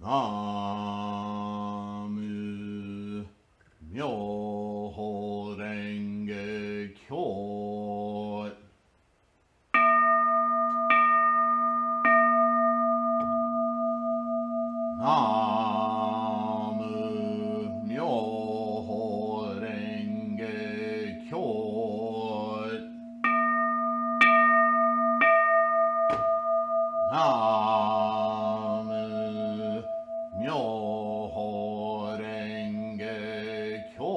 Namu Myoho Renge Kyo. Namu Myoho Renge Kyo. Namu Myoho Renge Kyo.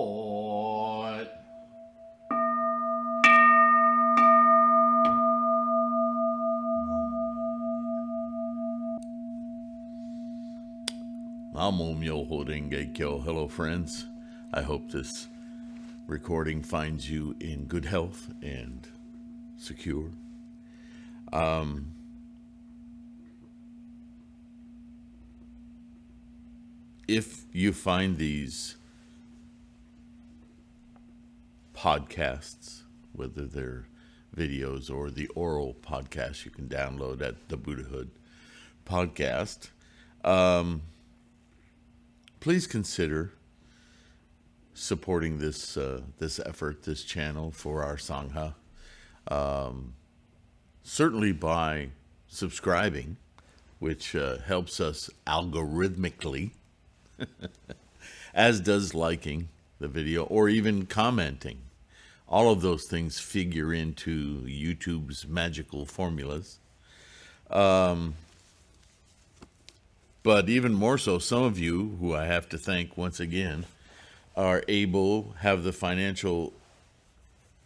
Namo Myoho Renge Kyo. Hello, friends. I hope this recording finds you in good health and secure. If you find these podcasts, whether they're videos or the oral podcast you can download at the Buddhahood podcast, please consider supporting this effort, this channel for our Sangha. Certainly by subscribing, which helps us algorithmically, as does liking the video or even commenting. All of those things figure into YouTube's magical formulas. But even more so, some of you, who I have to thank once again, are able, have the financial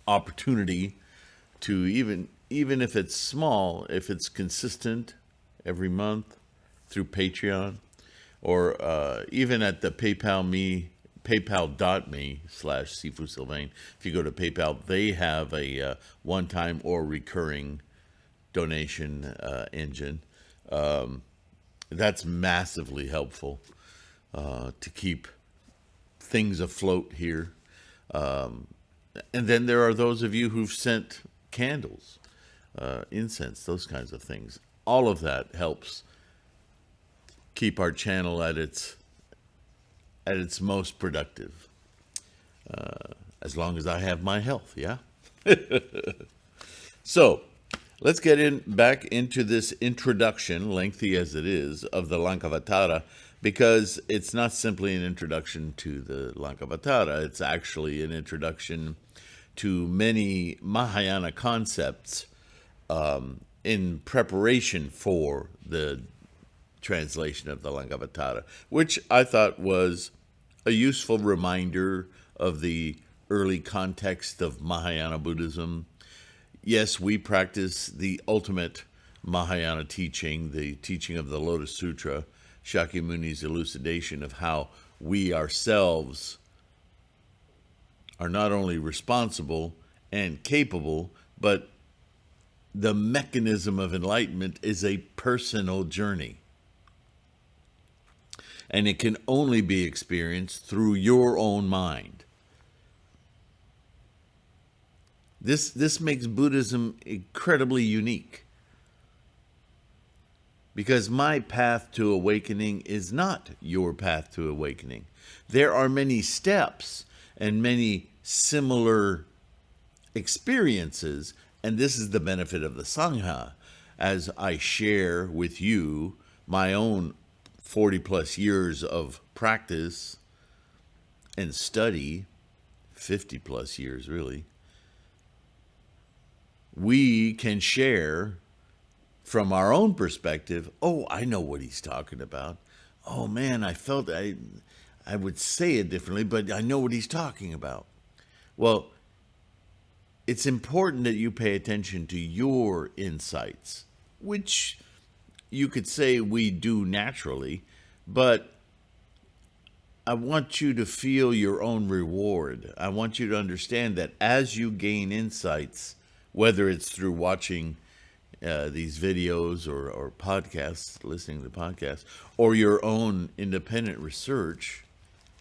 opportunity to even if it's small, if it's consistent every month through Patreon, or even at the paypal.me/Sifu Sylvain. If you go to PayPal, they have a one-time or recurring donation engine. That's massively helpful to keep things afloat here. And then there are those of you who've sent candles, incense, those kinds of things. All of that helps keep our channel at its most productive, as long as I have my health. Yeah. So let's get back into this introduction, lengthy as it is, of the Lankavatara, because it's not simply an introduction to the Lankavatara. It's actually an introduction to many Mahayana concepts in preparation for the translation of the Lankavatara, which I thought was a useful reminder of the early context of Mahayana Buddhism. Yes, we practice the ultimate Mahayana teaching, the teaching of the Lotus Sutra, Shakyamuni's elucidation of how we ourselves are not only responsible and capable, but the mechanism of enlightenment is a personal journey. And it can only be experienced through your own mind. This makes Buddhism incredibly unique, because my path to awakening is not your path to awakening. There are many steps and many similar experiences, and this is the benefit of the Sangha, as I share with you my own 40 plus years of practice and study, 50 plus years really. We can share from our own perspective. Oh, I know what he's talking about. Oh man, I felt I would say it differently, but I know what he's talking about. Well, it's important that you pay attention to your insights, which you could say we do naturally, but I want you to feel your own reward. I want you to understand that as you gain insights, whether it's through watching these videos or podcasts, listening to podcasts, or your own independent research,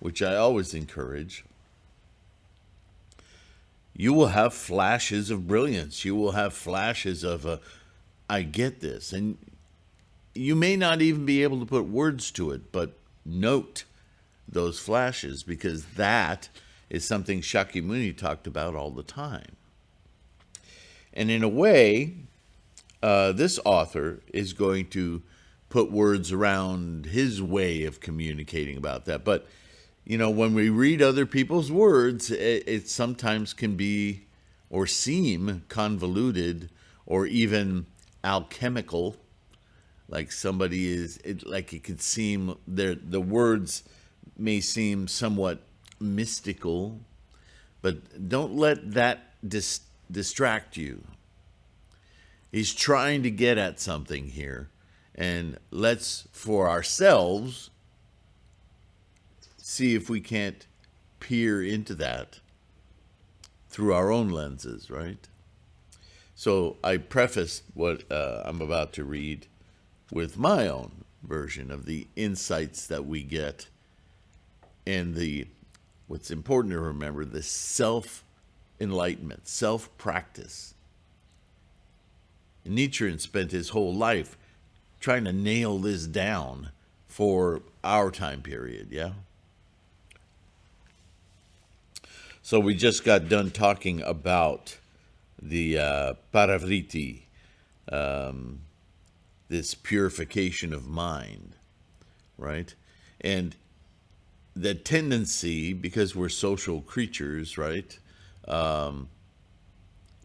which I always encourage, you will have flashes of brilliance. You will have flashes of, I get this. And you may not even be able to put words to it, but note those flashes, because that is something Shakyamuni talked about all the time. And in a way, this author is going to put words around his way of communicating about that. But, when we read other people's words, it sometimes can be or seem convoluted or even alchemical. Like somebody it could seem, the words may seem somewhat mystical, but don't let that distract you. He's trying to get at something here, and let's, for ourselves, see if we can't peer into that through our own lenses, right? So I prefaced what I'm about to read with my own version of the insights that we get, and what's important to remember, the self-enlightenment, self-practice. Nietzsche spent his whole life trying to nail this down for our time period, yeah? So we just got done talking about the paravriti, this purification of mind, right? And the tendency, because we're social creatures, right,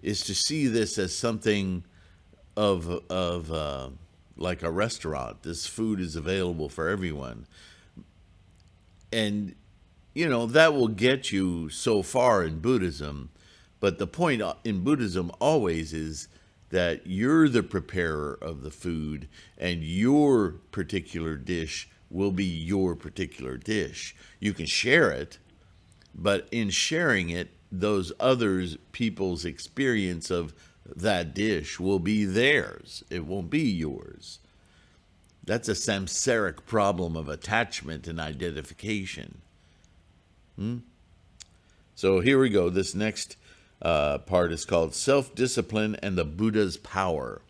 is to see this as something of like a restaurant. This food is available for everyone. And, that will get you so far in Buddhism. But the point in Buddhism always is that you're the preparer of the food, and your particular dish will be your particular dish. You can share it, but in sharing it, those others people's experience of that dish will be theirs. It won't be yours. That's a samsaric problem of attachment and identification. So here we go. This next part is called Self-Discipline and the Buddha's Power.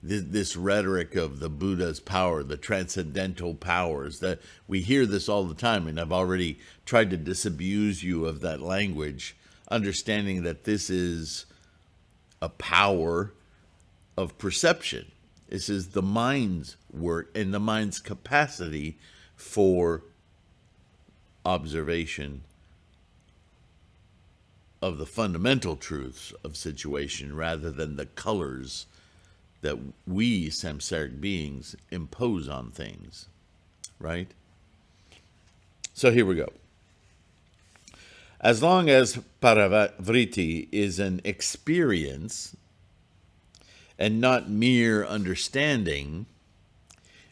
This rhetoric of the Buddha's power, the transcendental powers, that we hear this all the time, and I've already tried to disabuse you of that language, understanding that this is a power of perception. This is the mind's work and the mind's capacity for observation of the fundamental truths of situation, rather than the colors that we samsaric beings impose on things, right? So here we go. As long as paravriti is an experience and not mere understanding,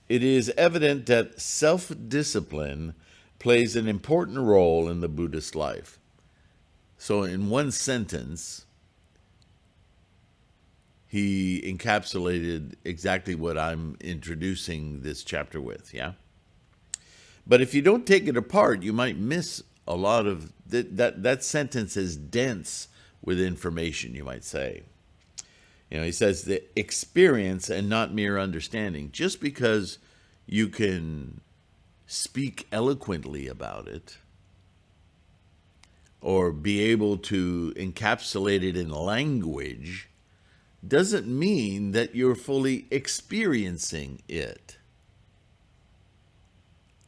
it is evident that self-discipline plays an important role in the Buddhist life. So in one sentence, he encapsulated exactly what I'm introducing this chapter with, yeah? But if you don't take it apart, you might miss a lot of that sentence is dense with information, you might say. He says the experience and not mere understanding. Just because you can speak eloquently about it or be able to encapsulate it in language doesn't mean that you're fully experiencing it.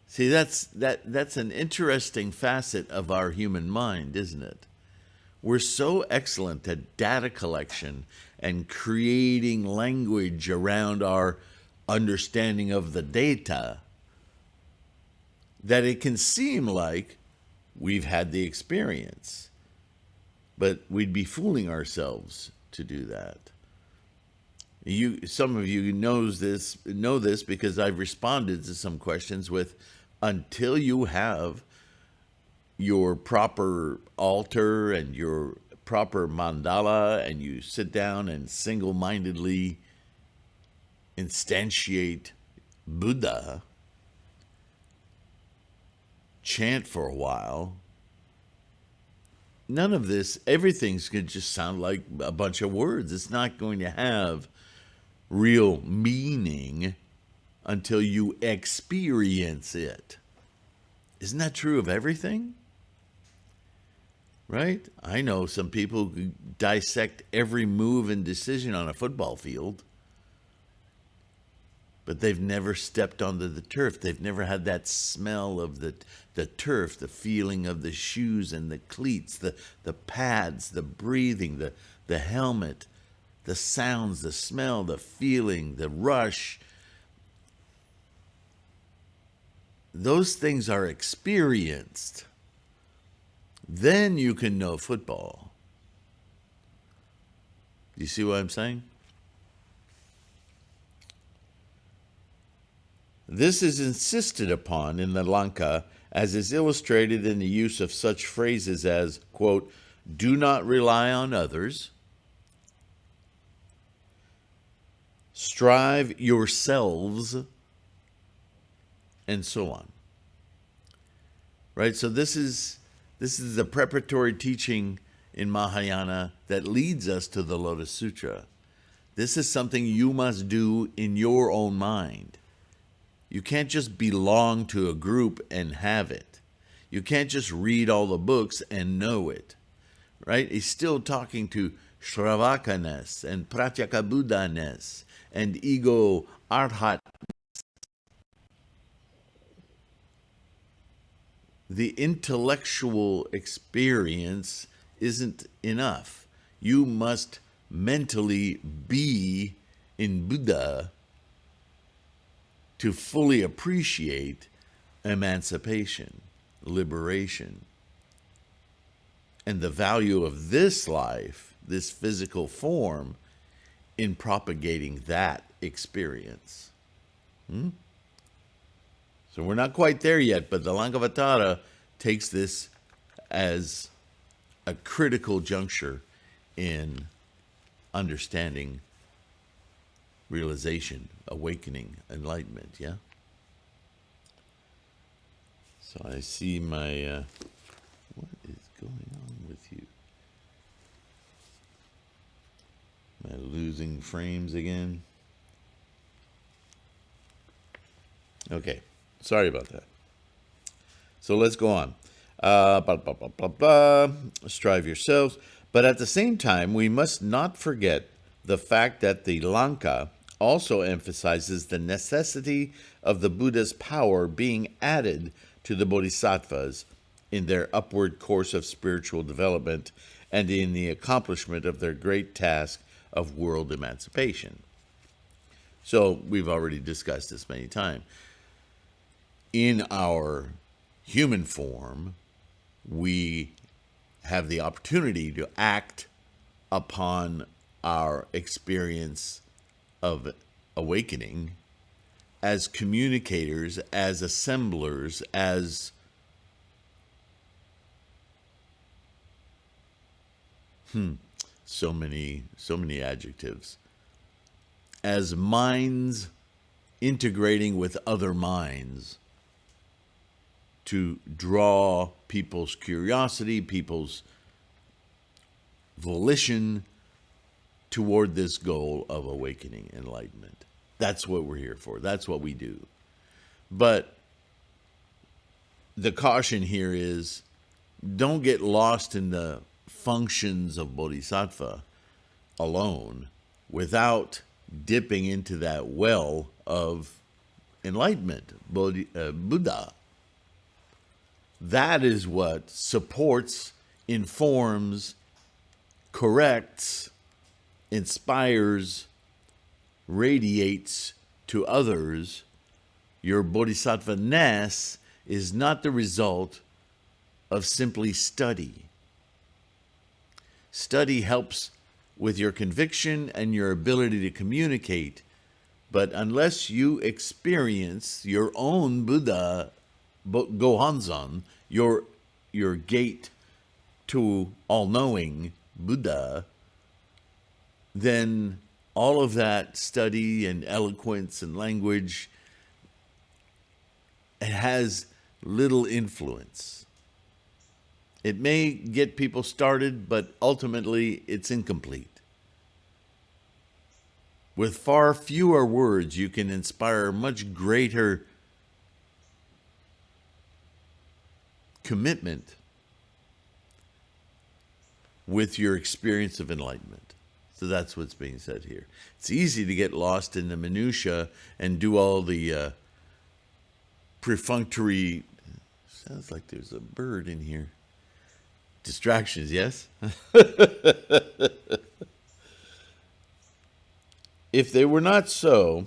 See, that's an interesting facet of our human mind, isn't it? We're so excellent at data collection and creating language around our understanding of the data that it can seem like we've had the experience. But we'd be fooling ourselves to do that. Some of you know this because I've responded to some questions with, until you have your proper altar and your proper mandala, and you sit down and single-mindedly instantiate Buddha, chant for a while, none of this, everything's going to just sound like a bunch of words. It's not going to have real meaning until you experience it. Isn't that true of everything? Right? I know some people who dissect every move and decision on a football field, but they've never stepped onto the turf. They've never had that smell of the turf, the feeling of the shoes and the cleats, the pads, the breathing, the helmet, the sounds, the smell, the feeling, the rush. Those things are experienced. Then you can know football. You see what I'm saying? This is insisted upon in the Lanka, as is illustrated in the use of such phrases as, quote, do not rely on others, strive yourselves, and so on. Right? So this is the preparatory teaching in Mahayana that leads us to the Lotus Sutra. This is something you must do in your own mind. You can't just belong to a group and have it. You can't just read all the books and know it. Right? He's still talking to Shravakanes and Pratyakabuddhanes and ego arhat. The intellectual experience isn't enough. You must mentally be in Buddha to fully appreciate emancipation, liberation, and the value of this life, this physical form, in propagating that experience. So we're not quite there yet, but the Lankavatara takes this as a critical juncture in understanding realization, awakening, enlightenment, yeah? So I see my, what is going on with you? Am I losing frames again? Okay, sorry about that. So let's go on. Strive yourselves. But at the same time, we must not forget the fact that the Lanka also emphasizes the necessity of the Buddha's power being added to the bodhisattvas in their upward course of spiritual development and in the accomplishment of their great task of world emancipation. So we've already discussed this many times. In our human form, we have the opportunity to act upon our experience of awakening as communicators, as assemblers, as so many adjectives, as minds integrating with other minds to draw people's curiosity, people's volition toward this goal of awakening, enlightenment. That's what we're here for. That's what we do. But the caution here is don't get lost in the functions of bodhisattva alone without dipping into that well of enlightenment, Buddha. That is what supports, informs, corrects, inspires, radiates to others. Your bodhisattva-ness is not the result of simply study. Study helps with your conviction and your ability to communicate, but unless you experience your own Buddha, Gohanzon, your gate to all-knowing Buddha, then all of that study and eloquence and language, it has little influence. It may get people started, but ultimately it's incomplete. With far fewer words, you can inspire much greater commitment with your experience of enlightenment. So that's what's being said here. It's easy to get lost in the minutia and do all the perfunctory, sounds like there's a bird in here, distractions, yes? If they were not so,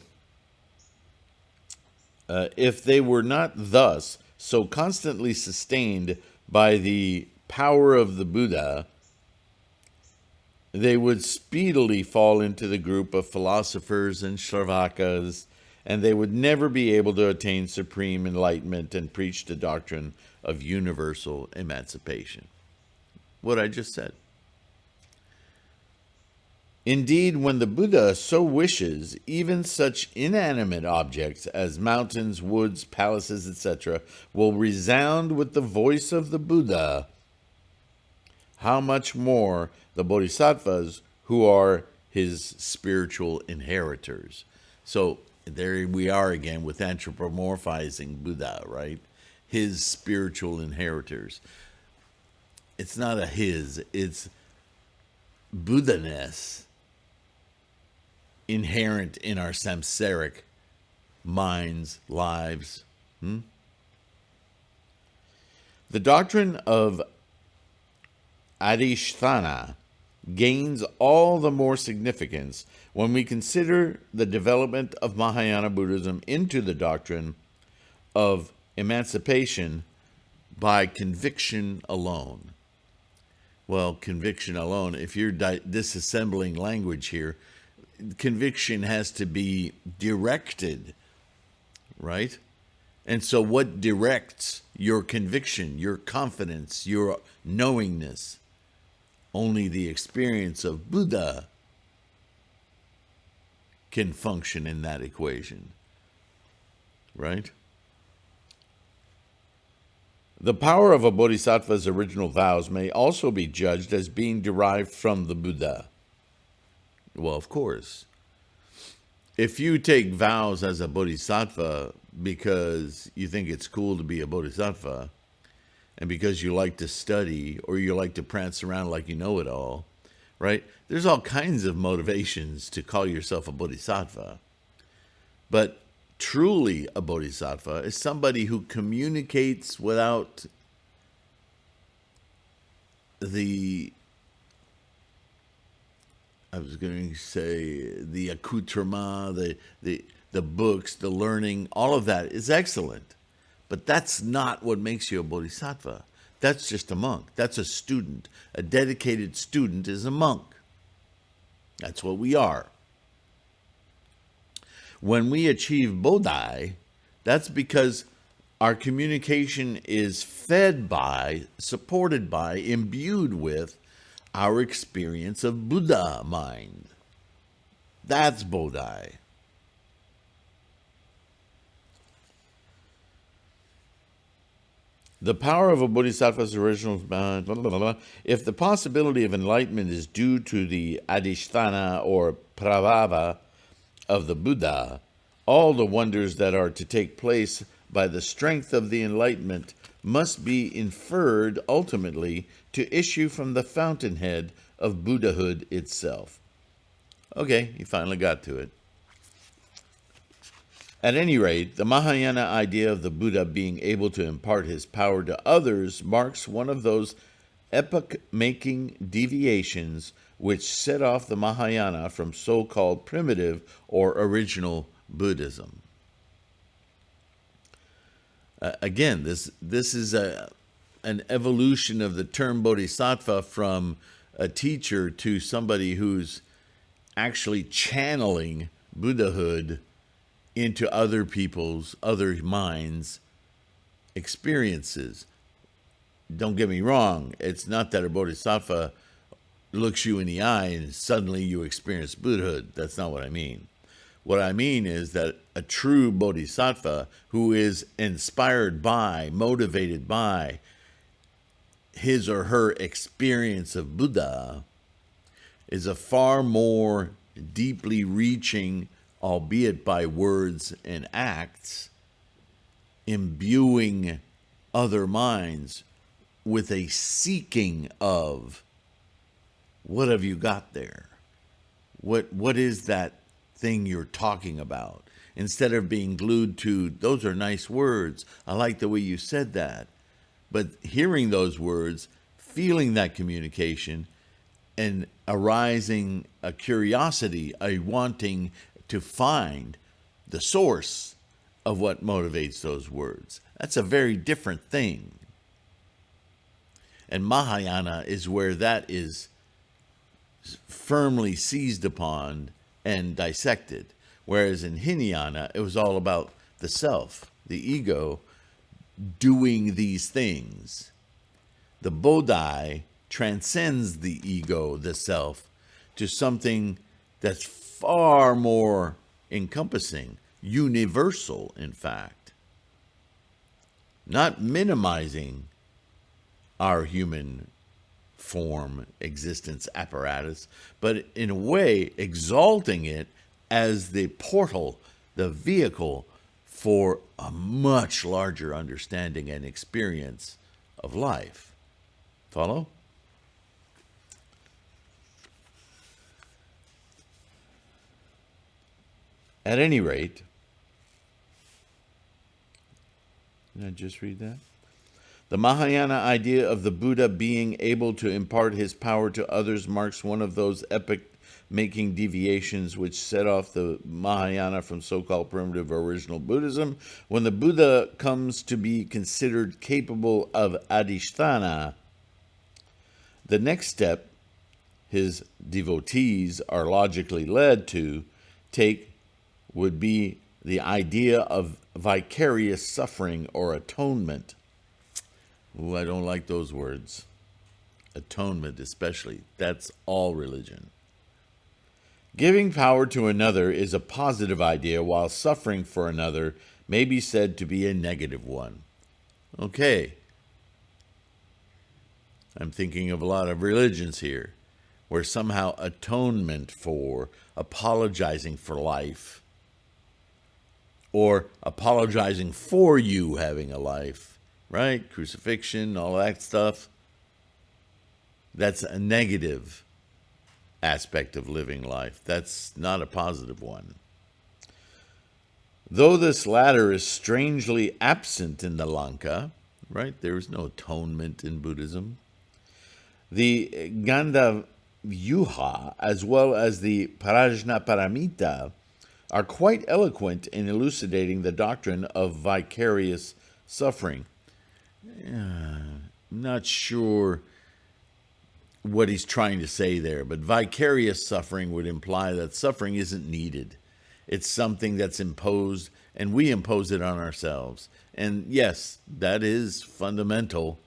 if they were not thus so constantly sustained by the power of the Buddha, they would speedily fall into the group of philosophers and Shravakas, and they would never be able to attain supreme enlightenment and preach the doctrine of universal emancipation. What I just said. Indeed, when the Buddha so wishes, even such inanimate objects as mountains, woods, palaces, etc., will resound with the voice of the Buddha. How much more the Bodhisattvas, who are his spiritual inheritors. So there we are again with anthropomorphizing Buddha, right? His spiritual inheritors. It's not a his, it's Buddha-ness inherent in our samsaric minds, lives. The doctrine of Adhisthana gains all the more significance when we consider the development of Mahayana Buddhism into the doctrine of emancipation by conviction alone. Well, conviction alone, if you're disassembling language here, conviction has to be directed, right? And so what directs your conviction, your confidence, your knowingness? Only the experience of Buddha can function in that equation, right? The power of a bodhisattva's original vows may also be judged as being derived from the Buddha. Well, of course. If you take vows as a bodhisattva because you think it's cool to be a bodhisattva, and because you like to study or you like to prance around like you know it all, right? There's all kinds of motivations to call yourself a bodhisattva. But truly a bodhisattva is somebody who communicates without the, I was going to say, the accoutrement, the books, the learning, all of that is excellent. But that's not what makes you a bodhisattva. That's just a monk. That's a student. A dedicated student is a monk. That's what we are. When we achieve Bodhi, that's because our communication is fed by, supported by, imbued with our experience of Buddha mind. That's Bodhi. The power of a bodhisattva's original... If the possibility of enlightenment is due to the adhisthana or prabhava of the Buddha, all the wonders that are to take place by the strength of the enlightenment must be inferred ultimately to issue from the fountainhead of Buddhahood itself. Okay, you finally got to it. At any rate, the Mahayana idea of the Buddha being able to impart his power to others marks one of those epoch-making deviations which set off the Mahayana from so-called primitive or original Buddhism. Again, this is an evolution of the term bodhisattva from a teacher to somebody who's actually channeling Buddhahood into other people's, other minds' experiences. Don't get me wrong, it's not that a bodhisattva looks you in the eye and suddenly you experience Buddhahood. That's not what I mean. What I mean is that a true bodhisattva who is inspired by, motivated by his or her experience of Buddha is a far more deeply reaching, albeit by words and acts, imbuing other minds with a seeking of, what have you got there? What is that thing you're talking about? Instead of being glued to, those are nice words, I like the way you said that. But hearing those words, feeling that communication, and arising a curiosity, a wanting to find the source of what motivates those words. That's a very different thing. And Mahayana is where that is firmly seized upon and dissected. Whereas in Hinayana, it was all about the self, the ego, doing these things. The Bodhi transcends the ego, the self, to something that's far more encompassing, universal, in fact. Not minimizing our human form, existence, apparatus, but in a way exalting it as the portal, the vehicle for a much larger understanding and experience of life. Follow? At any rate, did I just read that? The Mahayana idea of the Buddha being able to impart his power to others marks one of those epoch-making deviations which set off the Mahayana from so-called primitive original Buddhism. When the Buddha comes to be considered capable of adhisthana, the next step his devotees are logically led to take would be the idea of vicarious suffering or atonement. Ooh, I don't like those words. Atonement especially. That's all religion. Giving power to another is a positive idea, while suffering for another may be said to be a negative one. Okay. I'm thinking of a lot of religions here, where somehow atonement for, apologizing for life, or apologizing for you having a life, right? Crucifixion, all that stuff. That's a negative aspect of living life. That's not a positive one. Though this latter is strangely absent in the Lanka, right? There is no atonement in Buddhism. The Gandhavyuha, as well as the Prajnaparamita, are quite eloquent in elucidating the doctrine of vicarious suffering. I'm not sure what he's trying to say there, but vicarious suffering would imply that suffering isn't needed. It's something that's imposed, and we impose it on ourselves. And yes, that is fundamental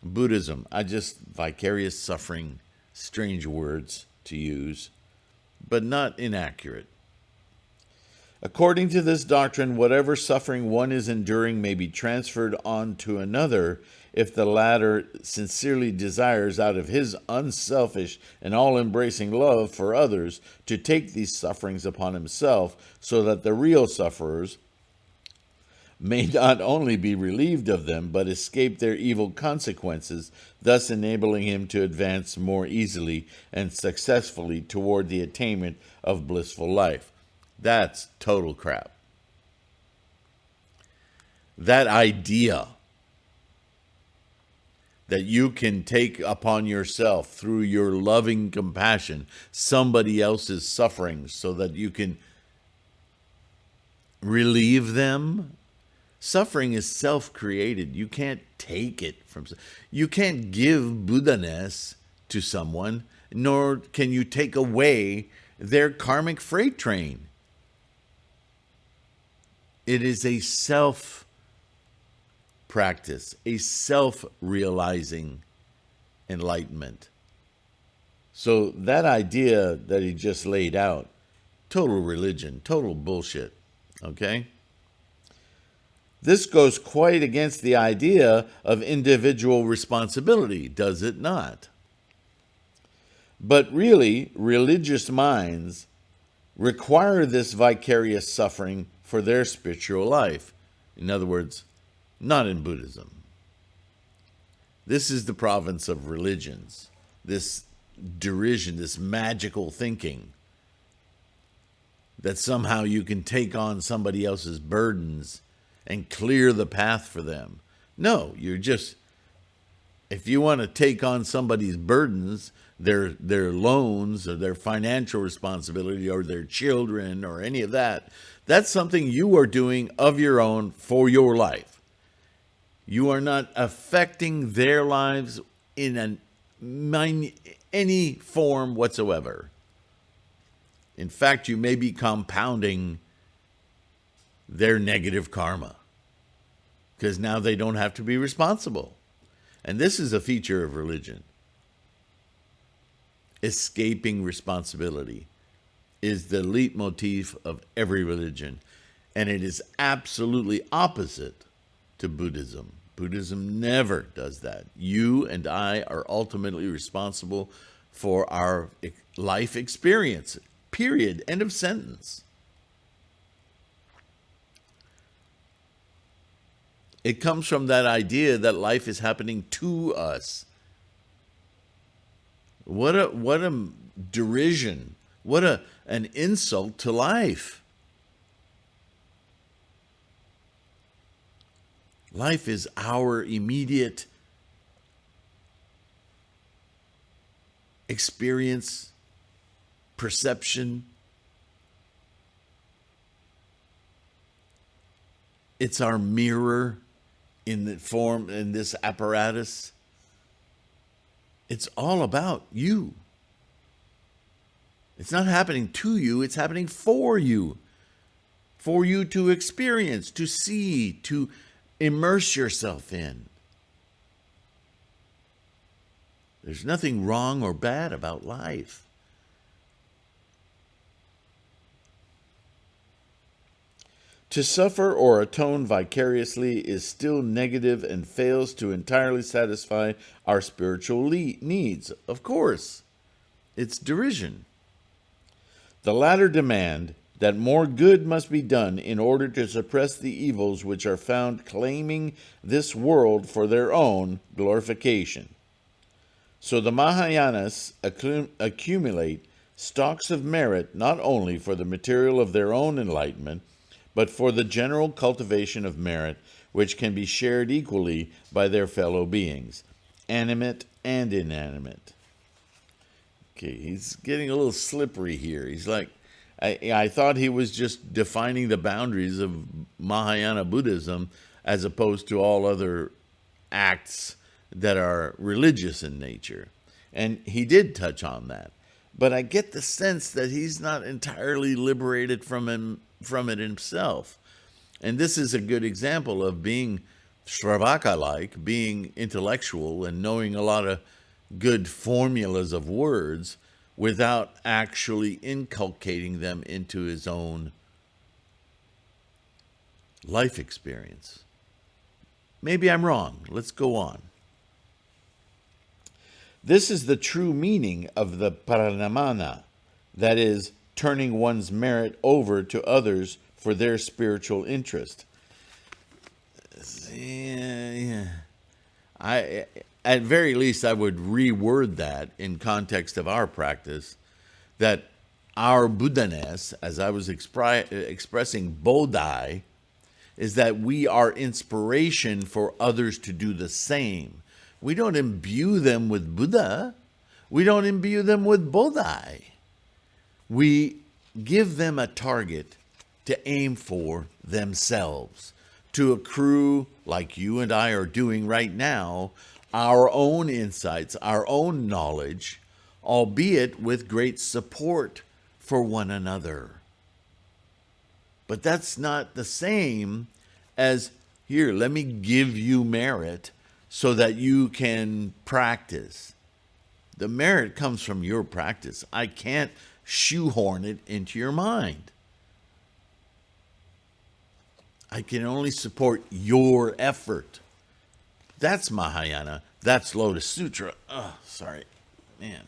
Buddhism. Vicarious suffering, strange words to use, but not inaccurate. According to this doctrine, whatever suffering one is enduring may be transferred on to another if the latter sincerely desires, out of his unselfish and all-embracing love for others, to take these sufferings upon himself, so that the real sufferers may not only be relieved of them, but escape their evil consequences, thus enabling him to advance more easily and successfully toward the attainment of blissful life. That's total crap. That idea that you can take upon yourself through your loving compassion somebody else's suffering so that you can relieve them. Suffering is self-created. You can't take it from... You can't give Buddha-ness to someone, nor can you take away their karmic freight train. It is a self-practice, a self-realizing enlightenment. So that idea that he just laid out, total religion, total bullshit, okay? This goes quite against the idea of individual responsibility, does it not? But really, religious minds require this vicarious suffering for their spiritual life. In other words, not in Buddhism. This is the province of religions, this derision, this magical thinking that somehow you can take on somebody else's burdens and clear the path for them. No, if you want to take on somebody's burdens, their loans or their financial responsibility or their children or any of that, that's something you are doing of your own for your life. You are not affecting their lives in any form whatsoever. In fact, you may be compounding their negative karma because now they don't have to be responsible. And this is a feature of religion. Escaping responsibility is the leitmotif of every religion. And it is absolutely opposite to Buddhism. Buddhism never does that. You and I are ultimately responsible for our life experience. Period. End of sentence. It comes from that idea that life is happening to us. What a derision. What an insult to life. Life is our immediate experience, perception. It's our mirror in this apparatus. It's all about you. It's not happening to you, it's happening for you. For you to experience, to see, to immerse yourself in. There's nothing wrong or bad about life. To suffer or atone vicariously is still negative and fails to entirely satisfy our spiritual needs. Of course, it's derision. The latter demand that more good must be done in order to suppress the evils which are found claiming this world for their own glorification. So the Mahayanas accumulate stocks of merit not only for the material of their own enlightenment, but for the general cultivation of merit, which can be shared equally by their fellow beings, animate and inanimate. Okay, he's getting a little slippery here. He's like, I thought he was just defining the boundaries of Mahayana Buddhism as opposed to all other acts that are religious in nature. And he did touch on that. But I get the sense that he's not entirely liberated from it himself. And this is a good example of being Shravaka-like, being intellectual and knowing a lot of good formulas of words without actually inculcating them into his own life experience. Maybe I'm wrong. Let's go on. This is the true meaning of the paranamana, that is, turning one's merit over to others for their spiritual interest. At very least, I would reword that in context of our practice, that our Buddha-ness, as I was expressing Bodhi, is that we are inspiration for others to do the same. We don't imbue them with Buddha. We don't imbue them with Bodhi. We give them a target to aim for themselves, to accrue, like you and I are doing right now, our own insights, our own knowledge, albeit with great support for one another. But that's not the same as, here, let me give you merit so that you can practice. The merit comes from your practice. I can't shoehorn it into your mind. I can only support your effort. That's Mahayana. That's Lotus Sutra. Oh, sorry. Man,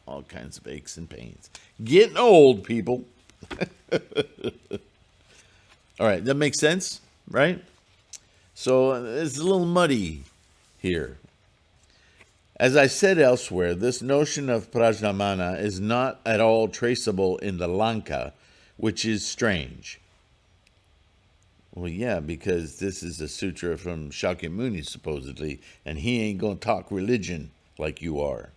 all kinds of aches and pains. Getting old, people. All right, that makes sense, right? So it's a little muddy here. As I said elsewhere, this notion of prajnamana is not at all traceable in the Lanka, which is strange. Well, yeah, because this is a sutra from Shakyamuni, supposedly, and he ain't going to talk religion like you are.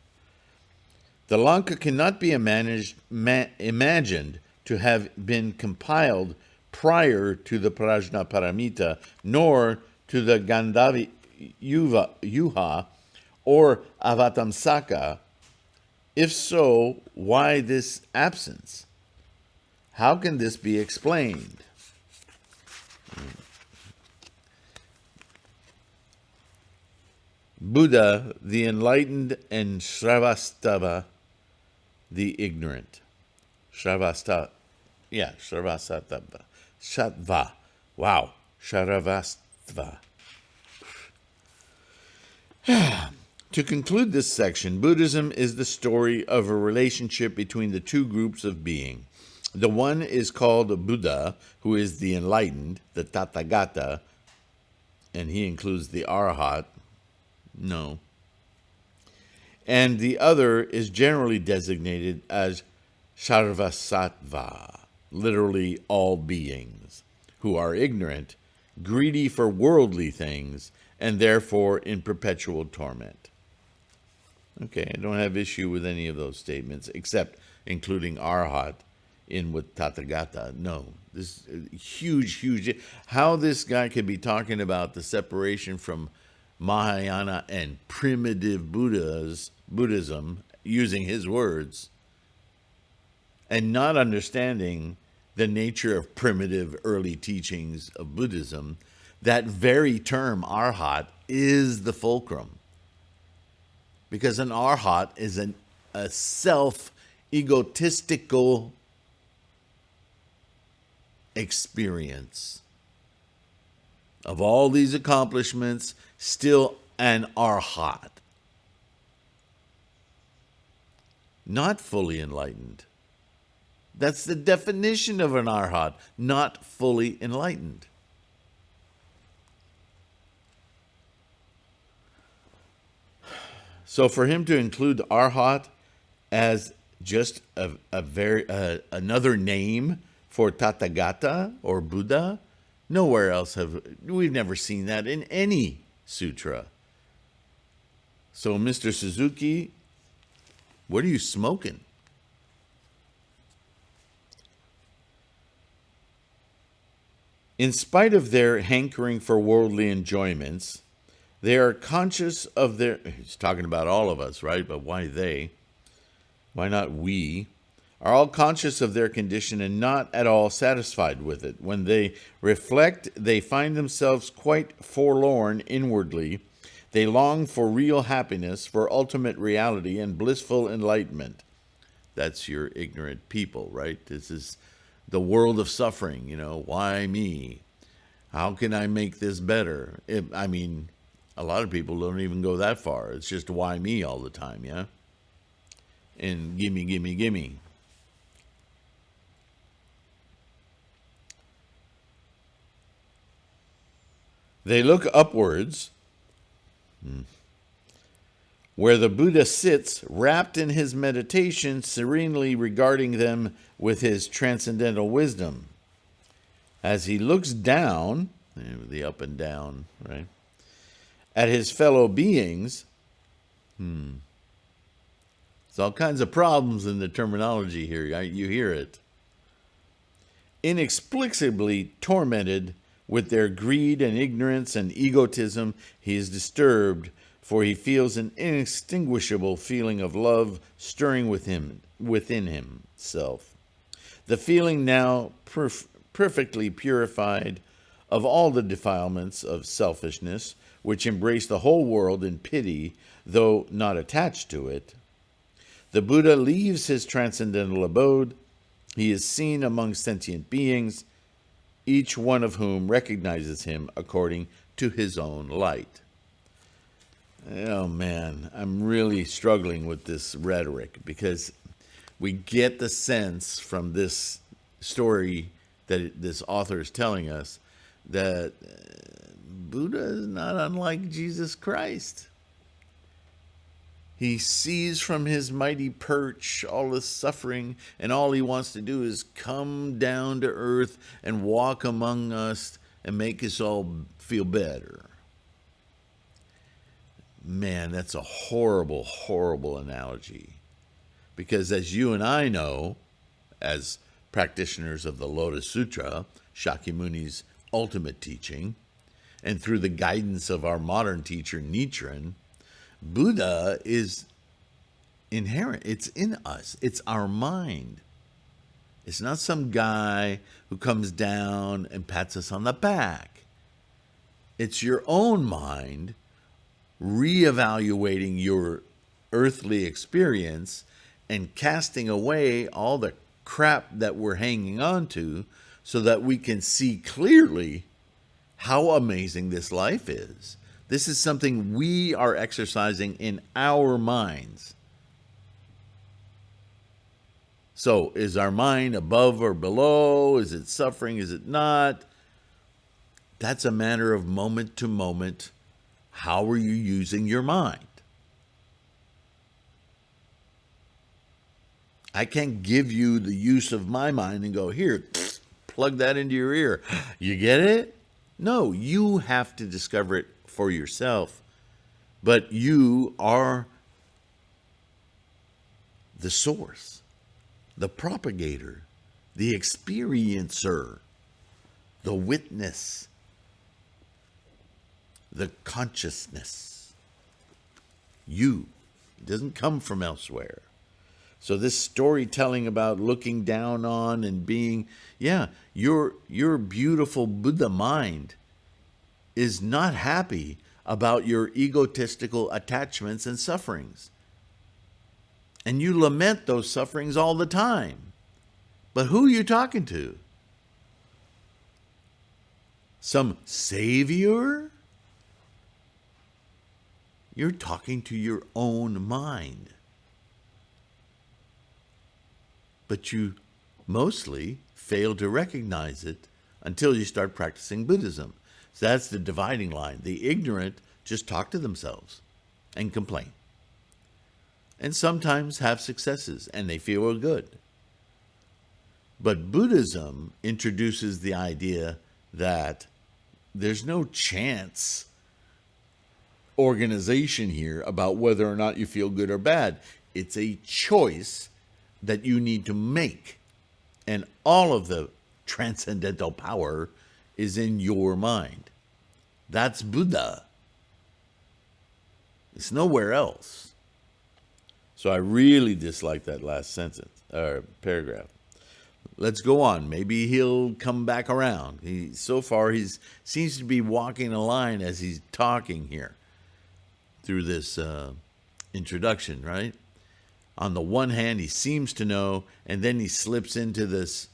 The Lanka cannot be imagined to have been compiled prior to the Prajnaparamita, nor to the Gandhavi Yuha or Avatamsaka. If so, why this absence? How can this be explained? Buddha, the enlightened, and Sravastava, the ignorant. Sravastava. Shatva. Wow. Sharavastva. To conclude this section, Buddhism is the story of a relationship between the two groups of being. The one is called Buddha, who is the enlightened, the Tathagata, and he includes the Arahat. No. And the other is generally designated as Sarvasattva, literally all beings, who are ignorant, greedy for worldly things, and therefore in perpetual torment. Okay, I don't have issue with any of those statements, except including Arhat in with Tathagata. No, this is huge. How this guy could be talking about the separation from Mahayana and primitive Buddhism, using his words, and not understanding the nature of primitive early teachings of Buddhism, that very term, Arhat, is the fulcrum. Because an Arhat is a self-egotistical experience of all these accomplishments, still an Arhat. Not fully enlightened. That's the definition of an Arhat, not fully enlightened. So for him to include Arhat as just another name for Tathagata or Buddha, nowhere else we've never seen that in any sutra. So Mr. Suzuki, what are you smoking? In spite of their hankering for worldly enjoyments, they are conscious of their... He's talking about all of us, right? But why they? Why not we? Are all conscious of their condition and not at all satisfied with it. When they reflect, they find themselves quite forlorn inwardly. They long for real happiness, for ultimate reality and blissful enlightenment. That's your ignorant people, right? This is the world of suffering, Why me? How can I make this better? A lot of people don't even go that far. It's just why me all the time, yeah? And gimme. They look upwards, where the Buddha sits, wrapped in his meditation, serenely regarding them with his transcendental wisdom. As he looks down, the up and down, right, at his fellow beings, there's all kinds of problems in the terminology here. You hear it. Inexplicably tormented with their greed and ignorance and egotism, he is disturbed, for he feels an inextinguishable feeling of love stirring within himself. The feeling now perfectly purified of all the defilements of selfishness, which embrace the whole world in pity, though not attached to it. The Buddha leaves his transcendental abode. He is seen among sentient beings, each one of whom recognizes him according to his own light. Oh man, I'm really struggling with this rhetoric because we get the sense from this story that this author is telling us, that Buddha is not unlike Jesus Christ. He sees from his mighty perch all the suffering, and all he wants to do is come down to earth and walk among us and make us all feel better. Man, that's a horrible, horrible analogy. Because as you and I know, as practitioners of the Lotus Sutra, Shakyamuni's ultimate teaching, and through the guidance of our modern teacher, Nichiren, Buddha is inherent. It's in us. It's our mind. It's not some guy who comes down and pats us on the back. It's your own mind reevaluating your earthly experience and casting away all the crap that we're hanging on to so that we can see clearly how amazing this life is. This is something we are exercising in our minds. So, is our mind above or below? Is it suffering? Is it not? That's a matter of moment to moment. How are you using your mind? I can't give you the use of my mind and go, here, plug that into your ear. You get it? No, you have to discover it for yourself. But you are the source, the propagator, the experiencer, the witness, the consciousness. You. It doesn't come from elsewhere. So this storytelling about looking down on and being, your beautiful Buddha mind is not happy about your egotistical attachments and sufferings. And you lament those sufferings all the time. But who are you talking to? Some savior? You're talking to your own mind. But you mostly fail to recognize it until you start practicing Buddhism. So that's the dividing line. The ignorant just talk to themselves and complain. And sometimes have successes and they feel good. But Buddhism introduces the idea that there's no chance organization here about whether or not you feel good or bad. It's a choice that you need to make. And all of the transcendental power is in your mind. That's Buddha. It's nowhere else. So I really dislike that last sentence or paragraph. Let's go on. Maybe he'll come back around. So far, he seems to be walking a line as he's talking here through this introduction, right? On the one hand, he seems to know, and then he slips into this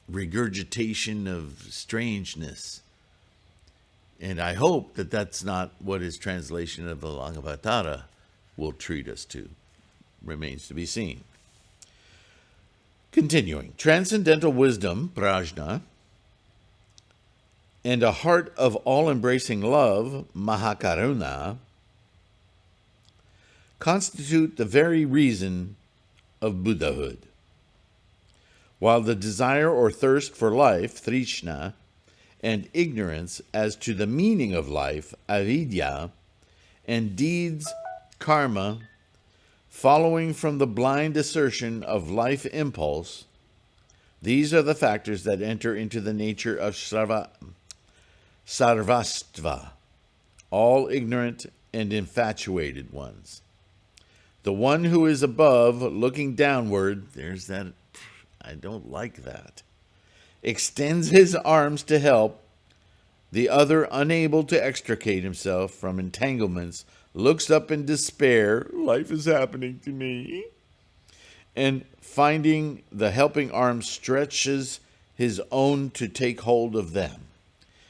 regurgitation of strangeness. And I hope that that's not what his translation of the Lankavatara will treat us to. Remains to be seen. Continuing. Transcendental wisdom, prajna, and a heart of all-embracing love, mahakaruna, constitute the very reason of Buddhahood. While the desire or thirst for life, trishna, and ignorance as to the meaning of life, avidya, and deeds, karma, following from the blind assertion of life impulse, these are the factors that enter into the nature of sarvastva, all ignorant and infatuated ones. The one who is above, looking downward, there's that, I don't like that, extends his arms to help. The other, unable to extricate himself from entanglements, looks up in despair, life is happening to me, and finding the helping arm stretches his own to take hold of them.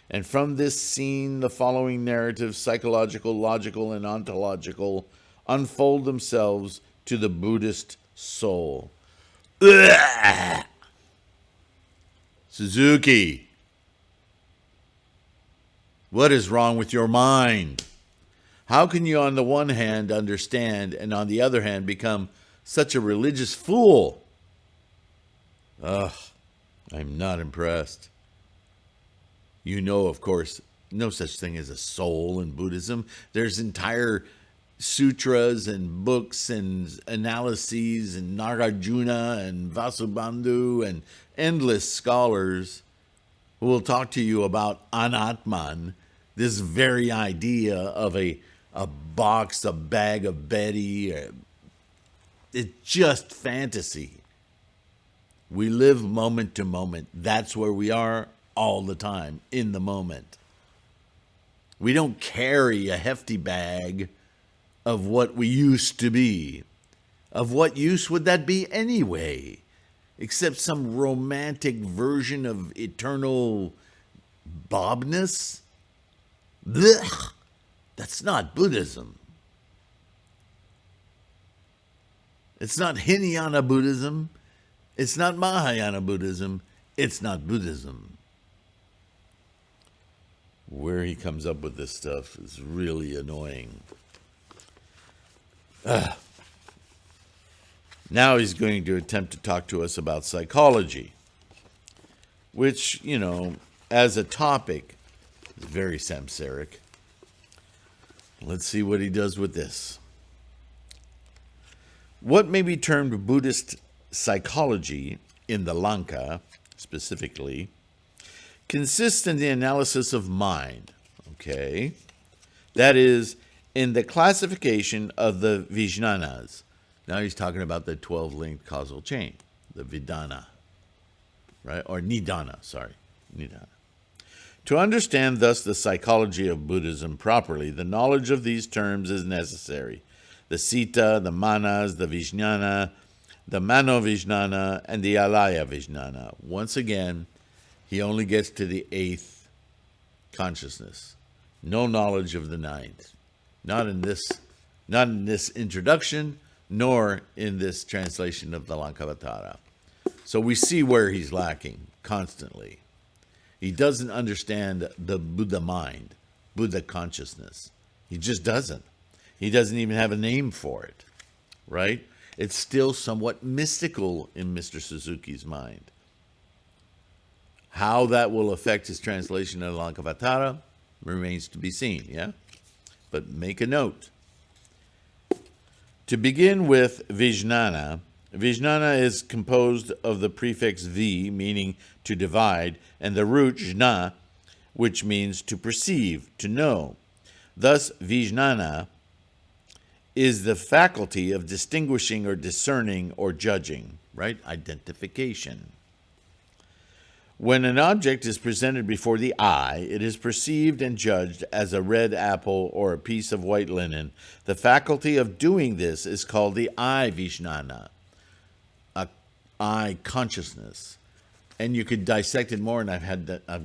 And from this scene, the following narratives, psychological, logical, and ontological, unfold themselves to the Buddhist soul. Suzuki, what is wrong with your mind? How can you on the one hand understand and on the other hand become such a religious fool? Ugh, I'm not impressed. You know, of course, no such thing as a soul in Buddhism. There's entire sutras and books and analyses and Nagarjuna and Vasubandhu and endless scholars who will talk to you about Anatman, this very idea of a box, a bag of Betty. It's just fantasy. We live moment to moment. That's where we are all the time, in the moment. We don't carry a hefty bag of what we used to be. Of what use would that be anyway? Except some romantic version of eternal bobness? Blech. That's not Buddhism. It's not Hinayana Buddhism. It's not Mahayana Buddhism. It's not Buddhism. Where he comes up with this stuff is really annoying. Now he's going to attempt to talk to us about psychology, which, you know, as a topic, is very samsaric. Let's see what he does with this. What may be termed Buddhist psychology in the Lanka, specifically, consists in the analysis of mind, okay? That is, in the classification of the Vijnanas. Now he's talking about the 12-linked causal chain, the Vidana, right? Or Nidana, sorry, Nidana. To understand thus the psychology of Buddhism properly, the knowledge of these terms is necessary. The Sita, the Manas, the Vijnana, the Mano-Vijnana, and the Alaya-Vijnana. Once again, he only gets to the 8th consciousness. No knowledge of the 9th. Not in this introduction, nor in this translation of the Lankavatara. So we see where he's lacking constantly. He doesn't understand the Buddha mind, Buddha consciousness. He just doesn't. He doesn't even have a name for it, right? It's still somewhat mystical in Mr. Suzuki's mind. How that will affect his translation of Lankavatara remains to be seen, yeah? But make a note. To begin with Vijnana, Vijnana is composed of the prefix vi, meaning to divide, and the root jna, which means to perceive, to know. Thus, Vijnana is the faculty of distinguishing or discerning or judging, right? Identification. When an object is presented before the eye, it is perceived and judged as a red apple or a piece of white linen. The faculty of doing this is called the eye Vijnana, a eye consciousness. And you could dissect it more, and I've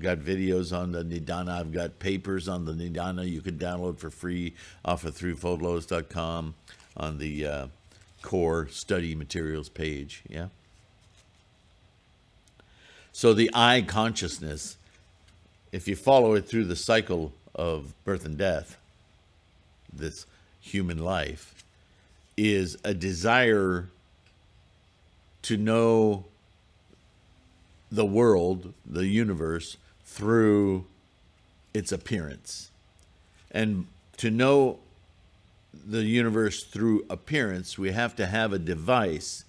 got videos on the Nidana. I've got papers on the Nidana you could download for free off of threefoldlotus.com on the core study materials page, yeah? So the I consciousness, if you follow it through the cycle of birth and death, this human life, is a desire to know the world, the universe, through its appearance. And to know the universe through appearance, we have to have a device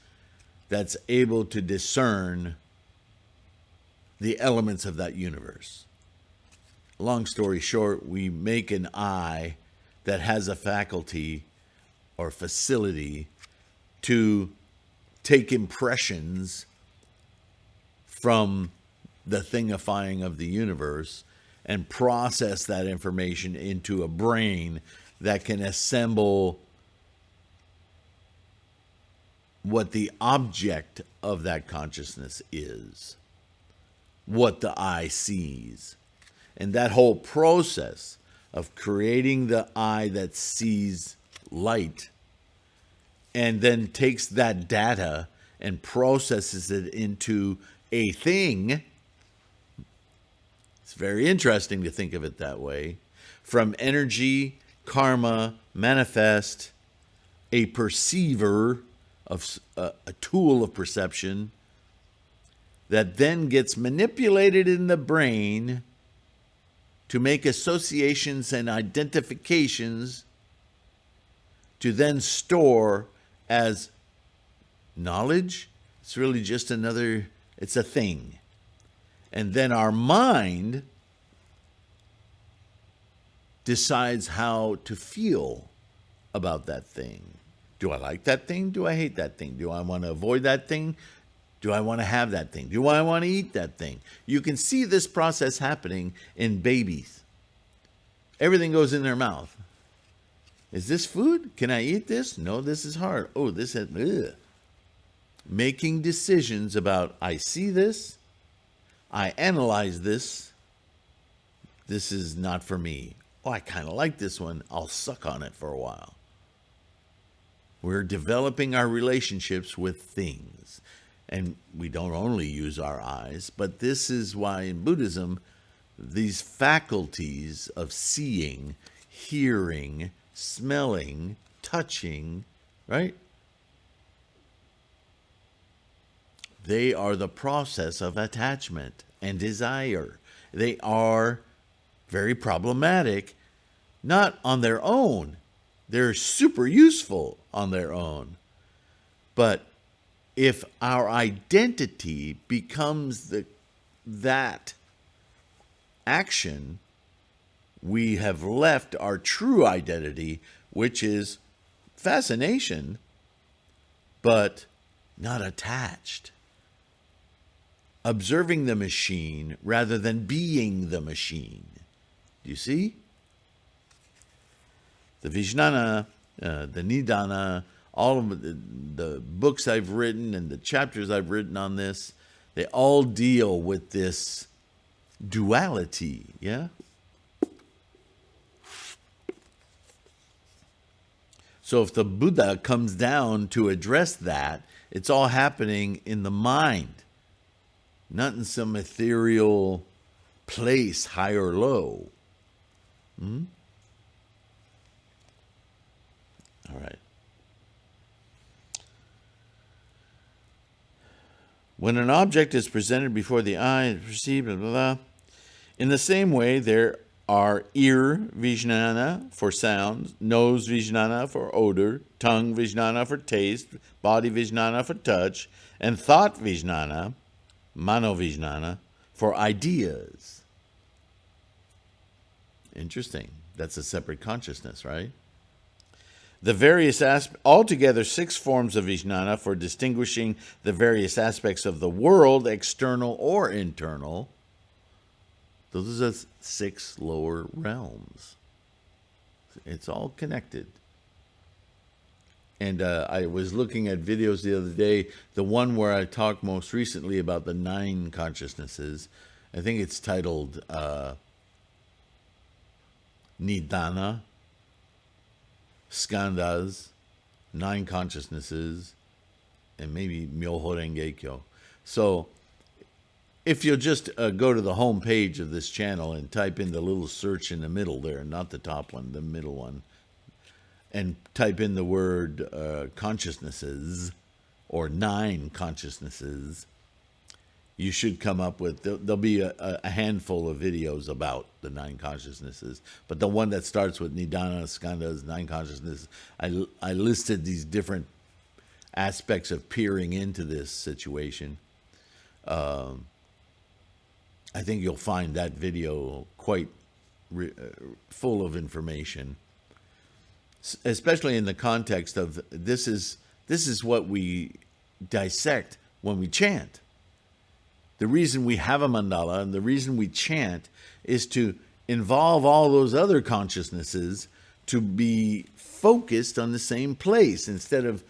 that's able to discern the elements of that universe. Long story short, we make an eye that has a faculty or facility to take impressions from the thingifying of the universe and process that information into a brain that can assemble what the object of that consciousness is, what the eye sees. And that whole process of creating the eye that sees light and then takes that data and processes it into a thing It's very interesting to think of it that way. From energy, karma, manifest, a perceiver, of a tool of perception that then gets manipulated in the brain to make associations and identifications to then store as knowledge. It's really just it's a thing. And then our mind decides how to feel about that thing. Do I like that thing? Do I hate that thing? Do I want to avoid that thing? Do I want to have that thing? Do I want to eat that thing? You can see this process happening in babies. Everything goes in their mouth. Is this food? Can I eat this? No, this is hard. Oh, this is... Ugh. Making decisions about, I see this, I analyze this, this is not for me. Oh, I kind of like this one. I'll suck on it for a while. We're developing our relationships with things. And we don't only use our eyes, but this is why in Buddhism, these faculties of seeing, hearing, smelling, touching, right? They are the process of attachment and desire. They are very problematic, not on their own. They're super useful on their own. But if our identity becomes that action, we have left our true identity, which is fascination, but not attached. Observing the machine rather than being the machine. Do you see? The Vijnana, the Nidana, all of the books I've written and the chapters I've written on this, they all deal with this duality, yeah? So if the Buddha comes down to address that, it's all happening in the mind, not in some ethereal place, high or low. All right. When an object is presented before the eye, it's perceived, blah, blah, blah. In the same way, there are ear vijnana for sound, nose vijnana for odor, tongue vijnana for taste, body vijnana for touch, and thought vijnana, mano vijnana, for ideas. Interesting. That's a separate consciousness, right? The various altogether 6 forms of vijnana for distinguishing the various aspects of the world, external or internal. Those are 6 lower realms. It's all connected. And I was looking at videos the other day, the one where I talked most recently about the 9 consciousnesses. I think it's titled Nidana, Skandhas, 9 consciousnesses, and maybe Myoho Renge Kyo. So if you'll just go to the home page of this channel and type in the little search in the middle there, not the top one, the middle one, and type in the word consciousnesses or 9 consciousnesses, you should come up with, there'll be a handful of videos about the 9 consciousnesses. But the one that starts with Nidana, Skandhas, 9 consciousnesses, I listed these different aspects of peering into this situation. I think you'll find that video quite full of information, especially in the context of this is what we dissect when we chant. The reason we have a mandala and the reason we chant is to involve all those other consciousnesses to be focused on the same place instead of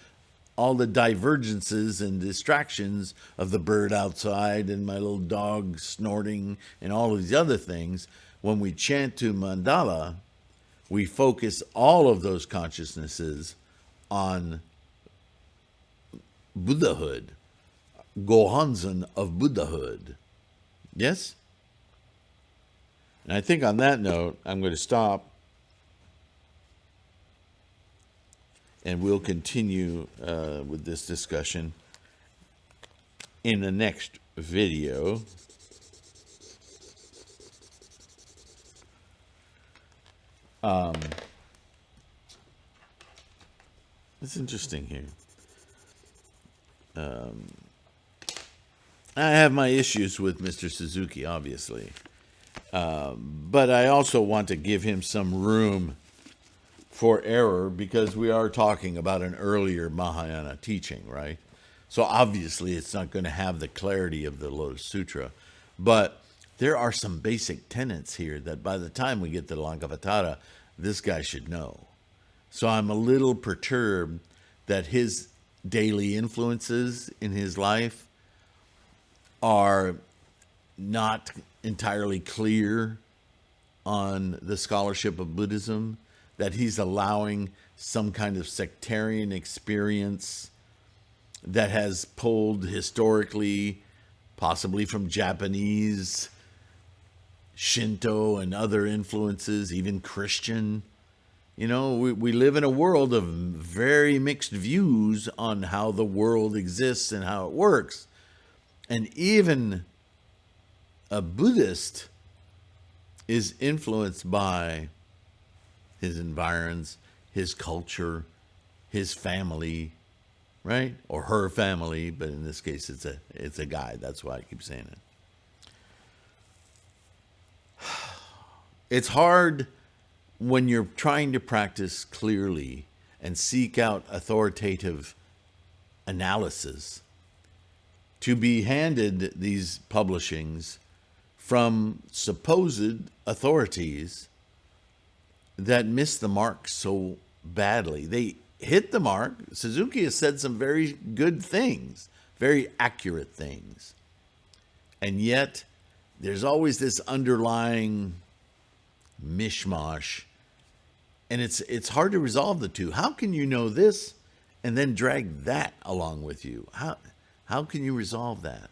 all the divergences and distractions of the bird outside and my little dog snorting and all of these other things. When we chant to mandala, we focus all of those consciousnesses on Buddhahood, Gohanzen of Buddhahood. Yes? And I think on that note, I'm going to stop, and we'll continue with this discussion in the next video. It's interesting here. I have my issues with Mr. Suzuki, obviously. But I also want to give him some room for error, because we are talking about an earlier Mahayana teaching, right? So obviously it's not going to have the clarity of the Lotus Sutra. But there are some basic tenets here that by the time we get to Lankavatara, this guy should know. So I'm a little perturbed that his daily influences in his life are not entirely clear on the scholarship of Buddhism, that he's allowing some kind of sectarian experience that has pulled historically, possibly from Japanese, Shinto, and other influences, even Christian. You know, we live in a world of very mixed views on how the world exists and how it works. And even a Buddhist is influenced by his environs, his culture, his family, right? Or her family, but in this case it's a guy. That's why I keep saying it. It's hard when you're trying to practice clearly and seek out authoritative analysis to be handed these publishings from supposed authorities that miss the mark so badly. They hit the mark. Suzuki has said some very good things, very accurate things. And yet, there's always this underlying mishmash. And it's hard to resolve the two. How can you know this and then drag that along with you? How can you resolve that?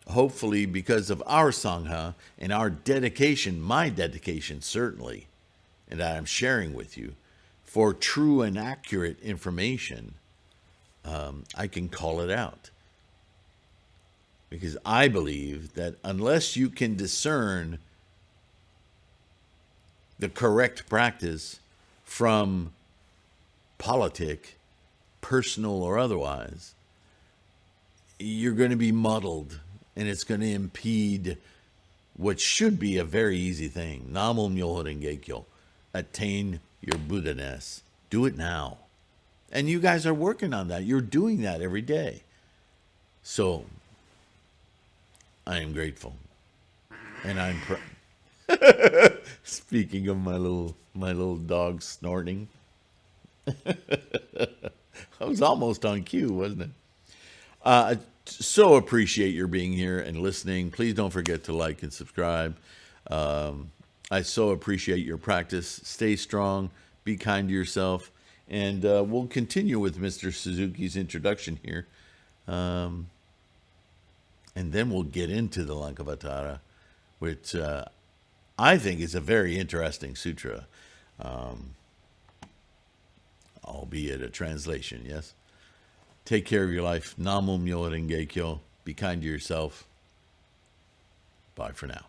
Hopefully, because of our Sangha and our dedication, my dedication certainly, and that I'm sharing with you, for true and accurate information, I can call it out. Because I believe that unless you can discern the correct practice from politic, personal or otherwise, you're going to be muddled, and it's going to impede what should be a very easy thing. Namo Myoho Renge Kyo. Attain your Buddha-ness. Do it now. And you guys are working on that. You're doing that every day. So, I am grateful. And I'm speaking of my little dog snorting. I was almost on cue, wasn't it? I so appreciate your being here and listening. Please don't forget to like and subscribe. I so appreciate your practice. Stay strong. Be kind to yourself. And we'll continue with Mr. Suzuki's introduction here. And then we'll get into the Lankavatara, which I think is a very interesting sutra, albeit a translation, yes? Take care of your life. Namo Myoho Renge Kyo. Be kind to yourself. Bye for now.